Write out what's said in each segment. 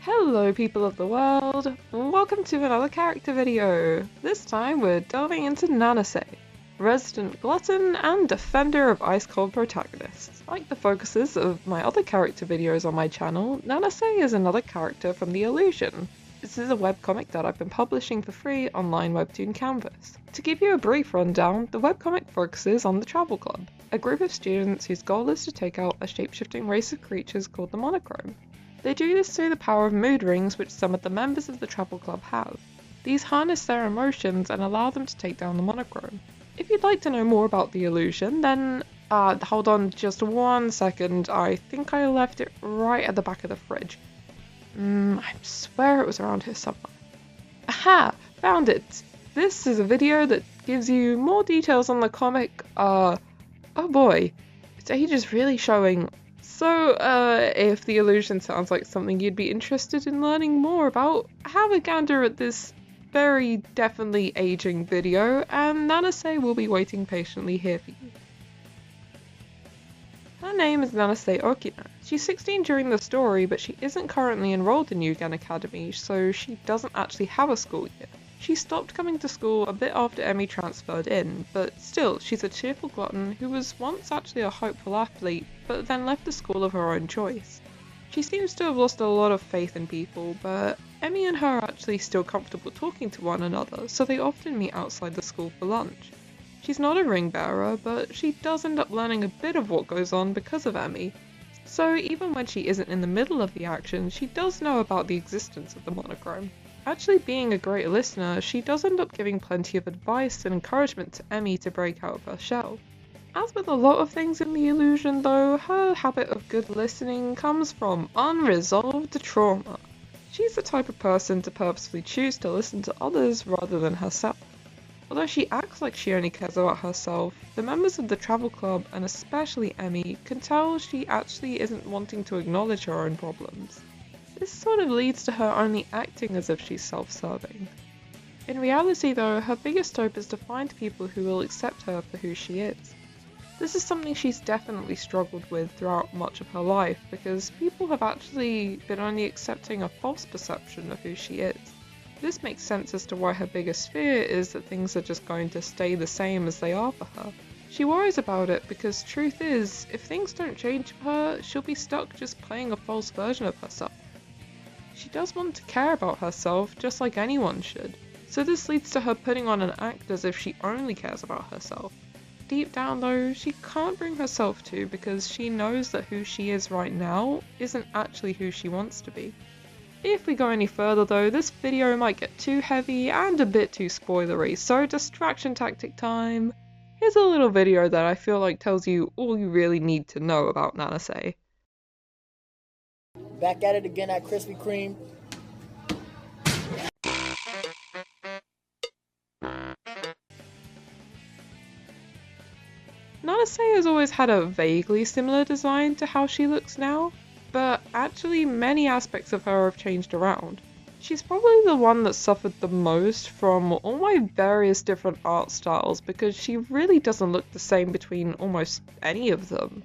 Hello people of the world, welcome to another character video. This time we're delving into Nanase, resident glutton and defender of ice-cold protagonists. Like the focuses of my other character videos on my channel, Nanase is another character from The Illusion. This is a webcomic that I've been publishing for free online webtoon canvas. To give you a brief rundown, the webcomic focuses on the Travel Club, a group of students whose goal is to take out a shape-shifting race of creatures called the Monochrome. They do this through the power of mood rings which some of the members of the Travel Club have. These harness their emotions and allow them to take down the Monochrome. If you'd like to know more about the illusion, then hold on just 1 second, I think I left it right at the back of the fridge. I swear it was around here somewhere. Aha! Found it! This is a video that gives you more details on the comic. Oh boy, its age is really showing. So, if the illusion sounds like something you'd be interested in learning more about, have a gander at this very definitely aging video, and Nanase will be waiting patiently here for you. Her name is Nanase Okino. She's 16 during the story, but she isn't currently enrolled in Yugen Academy, so she doesn't actually have a school yet. She stopped coming to school a bit after Emmy transferred in, but still, she's a cheerful glutton who was once actually a hopeful athlete, but then left the school of her own choice. She seems to have lost a lot of faith in people, but Emmy and her are actually still comfortable talking to one another, so they often meet outside the school for lunch. She's not a ring bearer, but she does end up learning a bit of what goes on because of Emmy. So even when she isn't in the middle of the action, she does know about the existence of the Monochrome. Actually being a great listener, she does end up giving plenty of advice and encouragement to Emmy to break out of her shell. As with a lot of things in The Illusion though, her habit of good listening comes from unresolved trauma. She's the type of person to purposefully choose to listen to others rather than herself. Although she acts like she only cares about herself, the members of the Travel Club, and especially Emmy, can tell she actually isn't wanting to acknowledge her own problems. This sort of leads to her only acting as if she's self-serving. In reality though, her biggest hope is to find people who will accept her for who she is. This is something she's definitely struggled with throughout much of her life, because people have actually been only accepting a false perception of who she is. This makes sense as to why her biggest fear is that things are just going to stay the same as they are for her. She worries about it because truth is, if things don't change for her, she'll be stuck just playing a false version of herself. She does want to care about herself just like anyone should, so this leads to her putting on an act as if she only cares about herself. Deep down though, she can't bring herself to because she knows that who she is right now isn't actually who she wants to be. If we go any further though, this video might get too heavy and a bit too spoilery, so distraction tactic time. Here's a little video that I feel like tells you all you really need to know about Nanase. Back at it again at Krispy Kreme. Nanase has always had a vaguely similar design to how she looks now, but actually many aspects of her have changed around. She's probably the one that suffered the most from all my various different art styles because she really doesn't look the same between almost any of them.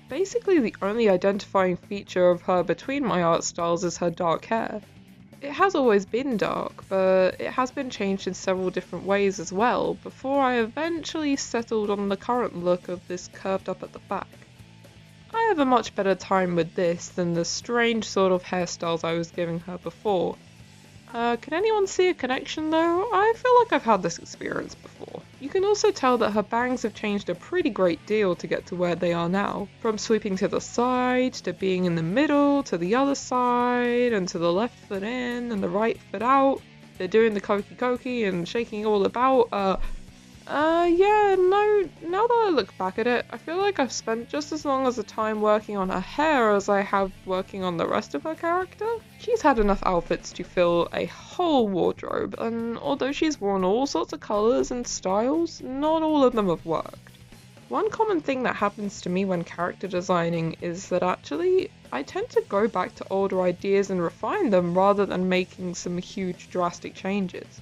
Basically the only identifying feature of her between my art styles is her dark hair. It has always been dark, but it has been changed in several different ways as well, before I eventually settled on the current look of this curved up at the back. I have a much better time with this than the strange sort of hairstyles I was giving her before. Can anyone see a connection though? I feel like I've had this experience before. You can also tell that her bangs have changed a pretty great deal to get to where they are now. From sweeping to the side, to being in the middle, to the other side, and to the left foot in, and the right foot out. They're doing the koki and shaking all about, yeah, no, now that I look back at it, I feel like I've spent just as long as the time working on her hair as I have working on the rest of her character. She's had enough outfits to fill a whole wardrobe, and although she's worn all sorts of colours and styles, not all of them have worked. One common thing that happens to me when character designing is that actually, I tend to go back to older ideas and refine them rather than making some huge drastic changes.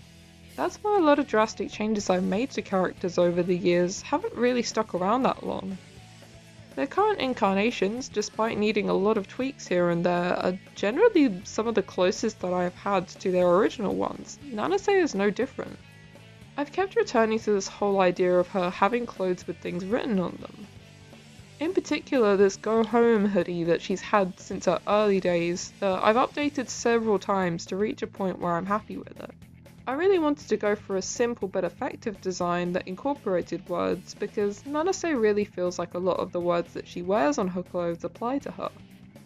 That's why a lot of drastic changes I've made to characters over the years haven't really stuck around that long. Their current incarnations, despite needing a lot of tweaks here and there, are generally some of the closest that I have had to their original ones. Nanase is no different. I've kept returning to this whole idea of her having clothes with things written on them. In particular, this Go Home hoodie that she's had since her early days, I've updated several times to reach a point where I'm happy with it. I really wanted to go for a simple but effective design that incorporated words because Nanase really feels like a lot of the words that she wears on her clothes apply to her.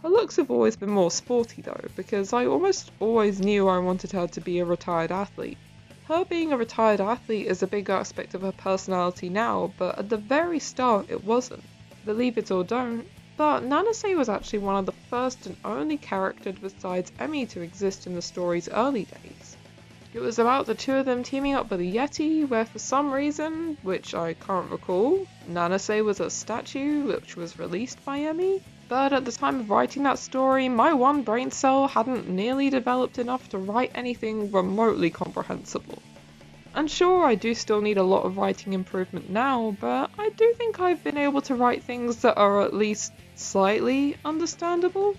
Her looks have always been more sporty though, because I almost always knew I wanted her to be a retired athlete. Her being a retired athlete is a big aspect of her personality now, but at the very start it wasn't. Believe it or don't, but Nanase was actually one of the first and only characters besides Emmy to exist in the story's early days. It was about the two of them teaming up with a Yeti, where for some reason, which I can't recall, Nanase was a statue which was released by Emmy. But at the time of writing that story, my one brain cell hadn't nearly developed enough to write anything remotely comprehensible. And sure, I do still need a lot of writing improvement now, but I do think I've been able to write things that are at least slightly understandable.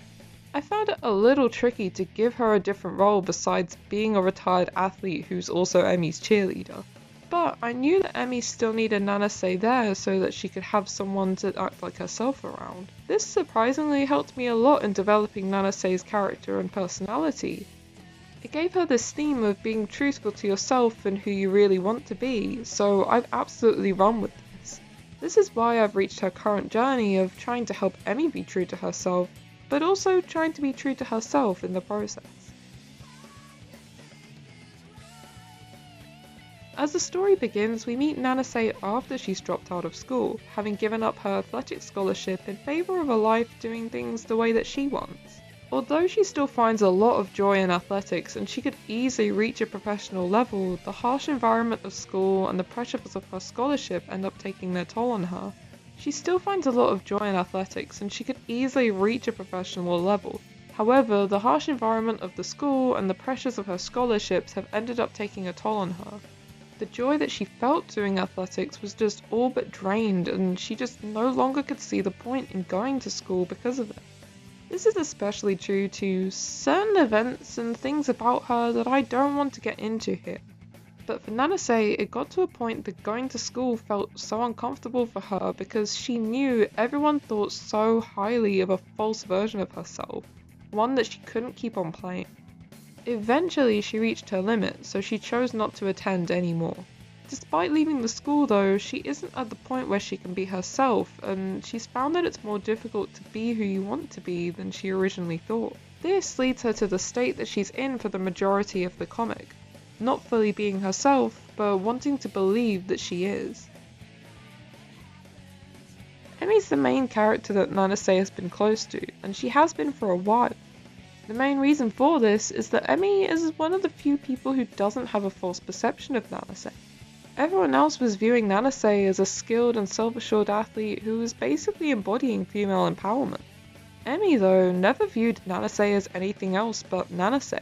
I found it a little tricky to give her a different role besides being a retired athlete who's also Emmy's cheerleader. But I knew that Emmy still needed Nanase there so that she could have someone to act like herself around. This surprisingly helped me a lot in developing Nanase's character and personality. It gave her this theme of being truthful to yourself and who you really want to be, so I've absolutely run with this. This is why I've reached her current journey of trying to help Emmy be true to herself, but also trying to be true to herself in the process. As the story begins, we meet Nanase after she's dropped out of school, having given up her athletic scholarship in favour of a life doing things the way that she wants. Although she still finds a lot of joy in athletics and she could easily reach a professional level, the harsh environment of school and the pressures of her scholarship end up taking their toll on her. She still finds a lot of joy in athletics and she could easily reach a professional level. However, the harsh environment of the school and the pressures of her scholarships have ended up taking a toll on her. The joy that she felt doing athletics was just all but drained, and she just no longer could see the point in going to school because of it. This is especially true to certain events and things about her that I don't want to get into here. But for Nanase, it got to a point that going to school felt so uncomfortable for her because she knew everyone thought so highly of a false version of herself, one that she couldn't keep on playing. Eventually she reached her limit, so she chose not to attend anymore. Despite leaving the school though, she isn't at the point where she can be herself, and she's found that it's more difficult to be who you want to be than she originally thought. This leads her to the state that she's in for the majority of the comic, not fully being herself, but wanting to believe that she is. Emmy's the main character that Nanase has been close to, and she has been for a while. The main reason for this is that Emmy is one of the few people who doesn't have a false perception of Nanase. Everyone else was viewing Nanase as a skilled and self-assured athlete who was basically embodying female empowerment. Emmy, though, never viewed Nanase as anything else but Nanase.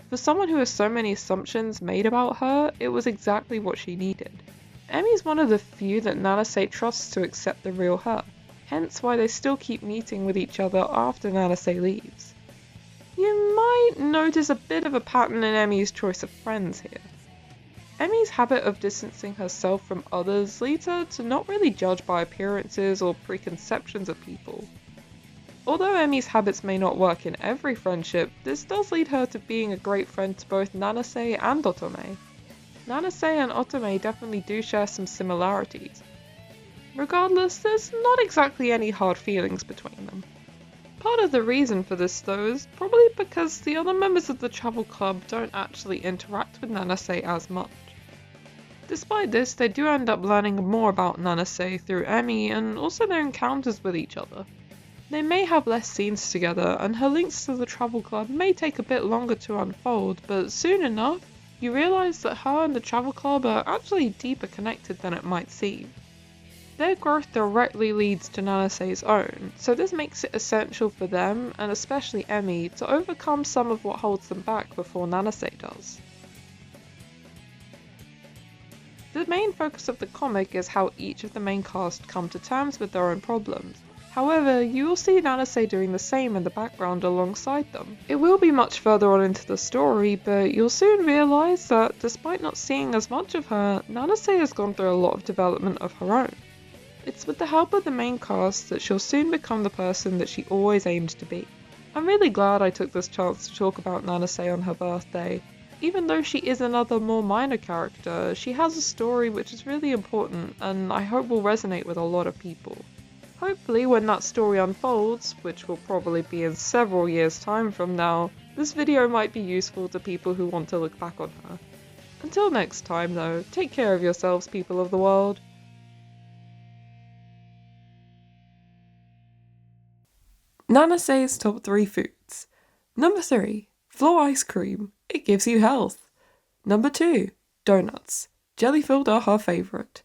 For someone who has so many assumptions made about her, it was exactly what she needed. Emmy's one of the few that Nanase trusts to accept the real her, hence why they still keep meeting with each other after Nanase leaves. You might notice a bit of a pattern in Emmy's choice of friends here. Emmy's habit of distancing herself from others leads her to not really judge by appearances or preconceptions of people. Although Emmy's habits may not work in every friendship, this does lead her to being a great friend to both Nanase and Otome. Nanase and Otome definitely do share some similarities. Regardless, there's not exactly any hard feelings between them. Part of the reason for this though is probably because the other members of the travel club don't actually interact with Nanase as much. Despite this, they do end up learning more about Nanase through Emmy and also their encounters with each other. They may have less scenes together, and her links to the travel club may take a bit longer to unfold, but soon enough, you realise that her and the travel club are actually deeper connected than it might seem. Their growth directly leads to Nanase's own, so this makes it essential for them, and especially Emmy, to overcome some of what holds them back before Nanase does. The main focus of the comic is how each of the main cast come to terms with their own problems, However, you will see Nanase doing the same in the background alongside them. It will be much further on into the story, but you'll soon realise that despite not seeing as much of her, Nanase has gone through a lot of development of her own. It's with the help of the main cast that she'll soon become the person that she always aimed to be. I'm really glad I took this chance to talk about Nanase on her birthday. Even though she is another more minor character, she has a story which is really important and I hope will resonate with a lot of people. Hopefully when that story unfolds, which will probably be in several years' time from now, this video might be useful to people who want to look back on her. Until next time though, take care of yourselves, people of the world. Nanase's top 3 foods. Number 3. Floor ice cream. It gives you health. Number 2. Donuts. Jelly-filled are her favourite.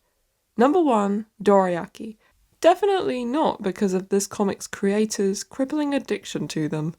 Number 1. Dorayaki. Definitely not because of this comic's creator's crippling addiction to them.